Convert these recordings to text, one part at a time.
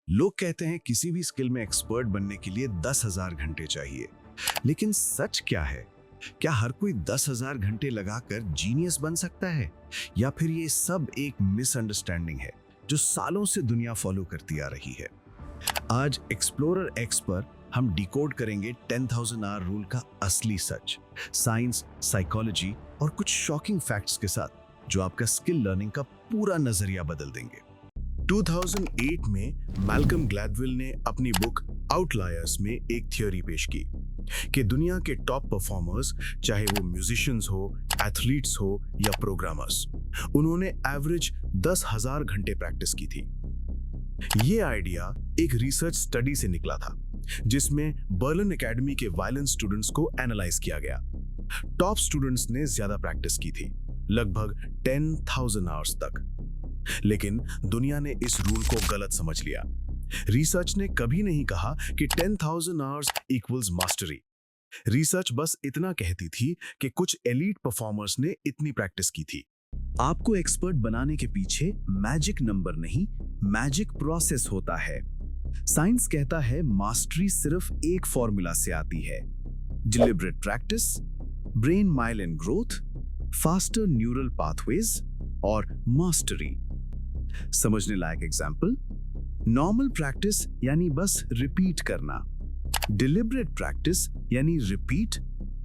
लोग कहते हैं किसी भी स्किल में एक्सपर्ट बनने के लिए 10,000 घंटे चाहिए, लेकिन सच क्या है? क्या हर कोई 10,000 घंटे लगाकर जीनियस बन सकता है, या फिर ये सब एक मिसअंडरस्टैंडिंग है जो सालों से दुनिया फॉलो करती आ रही है? आज एक्सप्लोरर एक्स पर हम डिकोड करेंगे 10,000 आवर रूल का असली सच, साइंस, साइकोलॉजी और कुछ शॉकिंग फैक्ट्स के साथ, जो आपका स्किल लर्निंग का पूरा नजरिया बदल देंगे। 2008 में मैल्कम ग्लैडवेल ने अपनी बुक आउटलायर्स में एक थ्योरी पेश की कि दुनिया के टॉप परफॉर्मर्स, चाहे वो म्यूजिशियंस हो, एथलीट्स हो या प्रोग्रामर्स, उन्होंने एवरेज 10,000 घंटे प्रैक्टिस की थी। ये आइडिया एक रिसर्च स्टडी से निकला था, जिसमें बर्लिन एकेडमी के वायलिन स्टूडेंट्स को एनालाइज किया गया। टॉप स्टूडेंट्स ने ज्यादा प्रैक्टिस की थी, लगभग 10,000 आवर्स तक। लेकिन दुनिया ने इस रूल को गलत समझ लिया। रिसर्च ने कभी नहीं कहा कि 10,000 आवर्स इक्वल्स मास्टरी। रिसर्च बस इतना कहती थी कि कुछ एलीट परफॉर्मर्स ने इतनी प्रैक्टिस की थी। आपको एक्सपर्ट बनाने के पीछे मैजिक नंबर नहीं, मैजिक प्रोसेस होता है। साइंस कहता है मास्टरी सिर्फ एक फॉर्मूला से आती है: deliberate practice, brain myelin growth, faster neural pathways और मास्टरी। समझने लायक एग्जाम्पल: नॉर्मल प्रैक्टिस यानी बस रिपीट करना, डिलिब्रेट प्रैक्टिस यानी रिपीट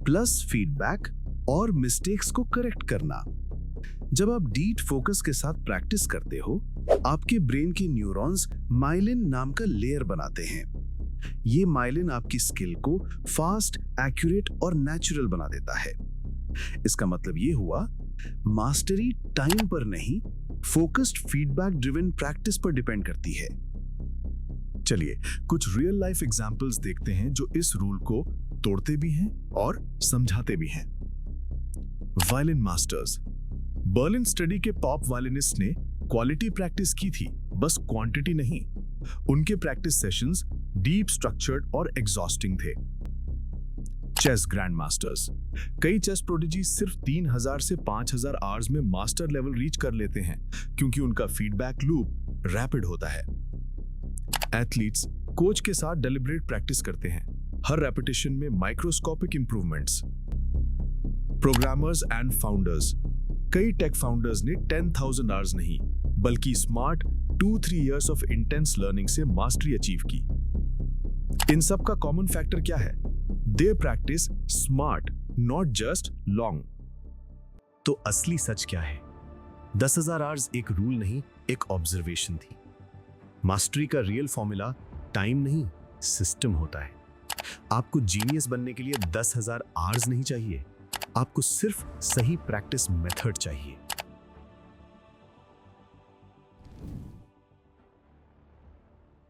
प्लस फीडबैक और मिस्टेक्स को करेक्ट करना। जब आप डीप फोकस के साथ प्रैक्टिस करते हो, आपके ब्रेन के न्यूरॉन्स माइलिन नाम का लेयर बनाते हैं। ये माइलिन आपकी स्किल को फास्ट, एक्यूरेट और नेचुरल बना देता है। इसका मतलब ये हुआ, मास्टरी टाइम पर नहीं, फोकस्ड फीडबैक ड्रिवन प्रैक्टिस पर डिपेंड करती है। चलिए कुछ रियल लाइफ एग्जांपल्स देखते हैं जो इस रूल को तोड़ते भी हैं और समझाते भी हैं। Violin masters. बर्लिन स्टडी के टॉप वायलिनिस्ट ने क्वालिटी प्रैक्टिस की थी, बस क्वांटिटी नहीं। उनके प्रैक्टिस सेशंस डीप स्ट्रक्चर्ड और एग्जॉस्टिंग थे। Chess grand masters. कई चेस प्रोडिजी सिर्फ 3,000 से 5,000 आवर्स में मास्टर लेवल रीच कर लेते हैं, क्योंकि उनका फीडबैक लूप रैपिड होता है। एथलीट्स कोच के साथ डेलिब्रेट प्रैक्टिस करते हैं, हर रेपिटेशन में microscopic improvements. Programmers and founders. कई टेक फाउंडर्स ने 10,000 आवर्स नहीं, बल्कि smart 2-3 years of intense learning से मास्टरी अचीव की। इन सब का कॉमन फैक्टर क्या है? They practice smart, not just long. तो असली सच क्या है? 10,000 आवर्स एक रूल नहीं, एक ऑब्जर्वेशन थी। मास्टरी का रियल फॉर्मूला टाइम नहीं, सिस्टम होता है। आपको जीनियस बनने के लिए 10,000 आवर्स नहीं चाहिए, आपको सिर्फ सही प्रैक्टिस मेथड चाहिए।